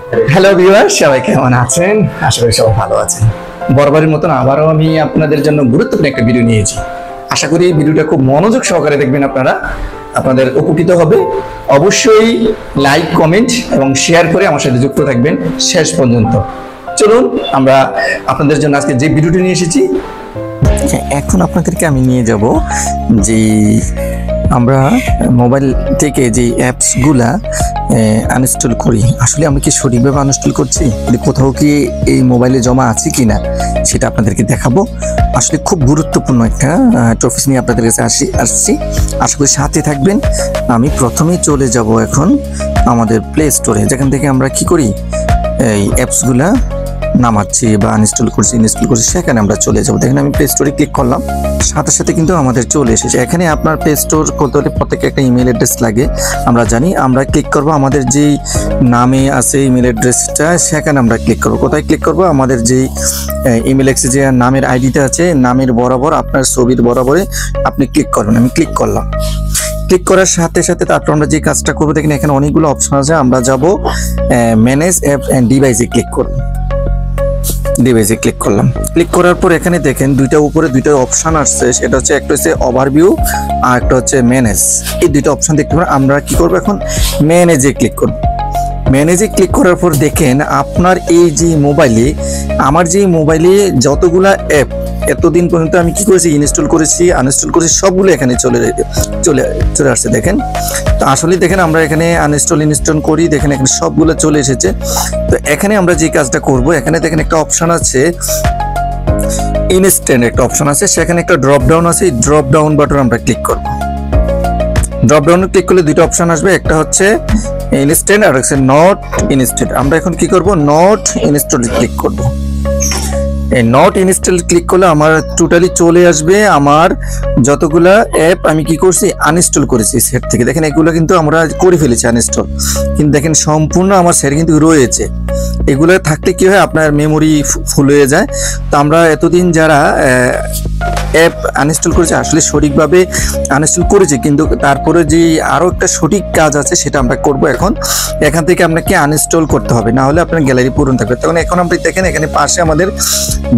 Hello viewers, সবাই কেমন আছেন? আশা করি সবাই ভালো আছেন। বরাবরের মতন আবারও আমি আপনাদের জন্য গুরুত্বপূর্ণ একটা ভিডিও নিয়েছি। আশা করি ভিডিওটা খুব মনোযোগ সহকারে দেখবেন, আপনাদের উপকৃত হবে। অবশ্যই লাইক, কমেন্ট এবং শেয়ার করে আমার সাথে যুক্ত থাকবেন শেষ পর্যন্ত। চলুন আমরা আপনাদের জন্য আজকে যে ভিডিওটি নিয়ে এসেছি, এখন আপনাদেরকে আমি নিয়ে যাব যে আমরা মোবাইল থেকে যে অ্যাপসগুলা আনইনস্টল করি, আসলে আমরা কি সঠিকভাবে আনইনস্টল করছি, কোথাও কি এই মোবাইলে জমা আছে কি না সেটা আপনাদেরকে দেখাবো। আসলে খুব গুরুত্বপূর্ণ একটা টপিক নিয়ে আপনাদের কাছে আসছি, আশা করি সাথে থাকবেন। আমি প্রথমেই চলে যাব এখন আমাদের প্লে স্টোরে, যেখান থেকে আমরা কি করি এই অ্যাপসগুলা নামাচ্ছি বা ইনস্টল করছি, সেখানে আমরা চলে যাবো। দেখেন আমি প্লে স্টোরে ক্লিক করলাম, সাথে সাথে কিন্তু আমাদের চলে এসেছে। এখানে আপনার প্লে স্টোর করতে হলে প্রত্যেকে একটা ইমেল অ্যাড্রেস লাগে, আমরা জানি। আমরা ক্লিক করব আমাদের যেই নামে আছে ইমেল অ্যাড্রেসটা, সেখানে আমরা ক্লিক করব। কোথায় ক্লিক করব? আমাদের যেই ইমেল এক্সে যে নামের আইডিটা আছে, নামের বরাবর আপনার ছবির বরাবরে আপনি ক্লিক করবেন। আমি ক্লিক করলাম। ক্লিক করার সাথে সাথে তারপর আমরা যে কাজটা করবো, দেখেন এখানে অনেকগুলো অপশন আছে। আমরা যাব ম্যানেজ অ্যাপ অ্যান্ড ডিভাইসে ক্লিক করব। ডিভাইসে ক্লিক করলাম। ক্লিক করার পর এখানে দেখেন উপরে দুইটা অপশন আসছে, সেটা হচ্ছে একটা হচ্ছে ওভারভিউ আর একটা হচ্ছে ম্যানেজ। এই দুইটা অপশন দেখতে পারেন। আমরা কি করব এখন? ম্যানেজে ক্লিক করব। ম্যানেজে ক্লিক করার পর দেখেন আপনার এই যে মোবাইলে, আমার যে মোবাইলে যতগুলা অ্যাপ এতদিন পর্যন্ত আমি কি করেছি, ইনস্টল করেছি, আনইনস্টল করেছি, সবগুলো এখানে চলে আসছে। দেখেন তো আসলে দেখেন আমরা এখানে ইনস্টল করি, দেখেন এখানে সবগুলো চলে এসেছে। তো এখানে আমরা যে কাজটা করব, এখানে দেখেন একটা অপশন আছে ইনস্ট্যান্ট, একটা অপশন আছে, সেখানে একটা ড্রপ ডাউন আছে। এই ড্রপ ডাউন বাটন আমরা ক্লিক করব। ড্রপ ডাউনে ক্লিক করলে দুটো অপশন আসবে, একটা হচ্ছে ইনস্ট্যান্ট আর হচ্ছে নট ইনস্ট্যান্ট। আমরা এখন কি করব? নট ইনস্টল ক্লিক করব। এই নট ইনস্টল ক্লিক করলে আমার টোটালি চলে আসবে আমার যতগুলা অ্যাপ আমি কি করছি, আনইনস্টল করেছি সেট থেকে। দেখেন এগুলো কিন্তু আমরা করে ফেলেছি আনইনস্টল, কিন্তু দেখেন সম্পূর্ণ আমার সেট কিন্তু রয়েছে। এগুলো থাকলে কি হয়, আপনার মেমোরি ফুল হয়ে যায়। তো আমরা এতদিন যারা অ্যাপ আনইনস্টল করেছে, আসলে সঠিকভাবে আনইনস্টল করেছি, কিন্তু তারপরে যে আরও একটা সঠিক কাজ আছে সেটা আমরা করব এখন। এখান থেকে আপনাকে আনইনস্টল করতে হবে, না হলে আপনার গ্যালারি পূরণ থাকবে। তখন এখন আপনি দেখেন এখানে পাশে আমাদের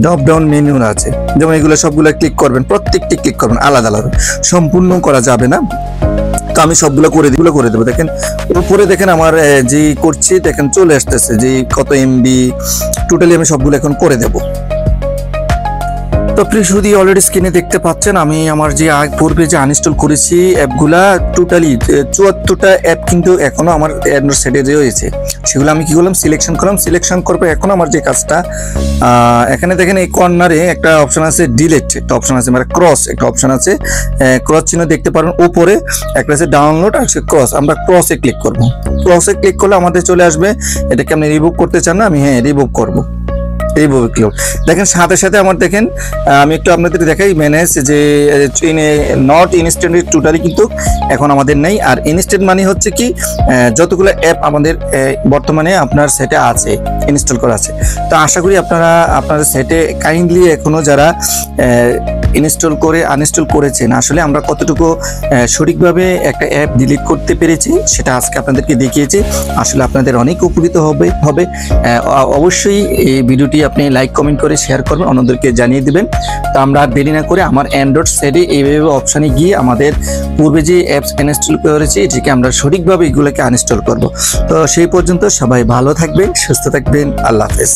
ড্রপ ডাউন মেনু আছে, যেমন এগুলো সবগুলো ক্লিক করবেন, প্রত্যেকটি ক্লিক করবেন আলাদা আলাদা, সম্পূর্ণ করা যাবে না। তো আমি সবগুলো করে দেবো। দেখেন উপরে দেখেন আমার যে করছি, দেখেন চলে আসতেছে যে কত এমবি টোটালি, আমি সবগুলো এখন করে দেবো। তো প্লিজ যদি অলরেডি স্ক্রিনে দেখতে পাচ্ছেন, আমি আমার যে পূর্বে যে আনইনস্টল করেছি অ্যাপগুলা টোটালি 74টা অ্যাপ কিন্তু এখনো আমার অ্যান্ড্রয়েড সেটে রয়েছে। সেগুলো আমি কি করলাম? সিলেকশন করবো। এখন আমার যে কাজটা, এখানে দেখেন এই কর্নারে একটা অপশন আছে ডিলিট, একটা অপশন আছে, মানে ক্রস একটা অপশন আছে, ক্রস চিহ্ন দেখতে পারেন উপরে, একটা আছে ডাউনলোড আর ক্রস। আমরা ক্রসে ক্লিক করবো। ক্রসে ক্লিক করলে আমাদের চলে আসবে, এটাকে আপনি রিমুভ করতে চান না? আমি রিমুভ করবো। দেখেন সাথে সাথে আমার দেখেন, আমি একটু আপনাদের দেখাই, ম্যানেজ যে নট ইনস্ট্যান্ট টোটালি কিন্তু এখন আমাদের নেই। আর ইনস্ট্যান্ট মানে হচ্ছে কি, যতগুলো অ্যাপ আমাদের বর্তমানে আপনার সেটে আছে, ইনস্টল করা আছে। তো আশা করি আপনাদের সেটে কাইন্ডলি এখনো যারা ইনস্টল করে আনইনস্টল করেছেন, আসলে আমরা কতটুকু সঠিকভাবে একটা অ্যাপ ডিলিট করতে পেরেছি সেটা আজকে আপনাদেরকে দেখিয়েছি। আসলে আপনাদের অনেক উপকৃত হবে। অবশ্যই এই ভিডিওটি আপনি লাইক, কমেন্ট করে শেয়ার করবেন, অন্যদেরকে জানিয়ে দিবেন। তো আমরা আর দেরি না করে আমার অ্যান্ড্রয়েড সেটে এইভাবে অপশানে গিয়ে আমাদের পূর্বে যে অ্যাপস ইনস্টল করেছি এটিকে আমরা সঠিকভাবে এগুলোকে আনইনস্টল করব। তো সেই পর্যন্ত সবাই ভালো থাকবেন, সুস্থ থাকবেন। আল্লাহ হাফেজ।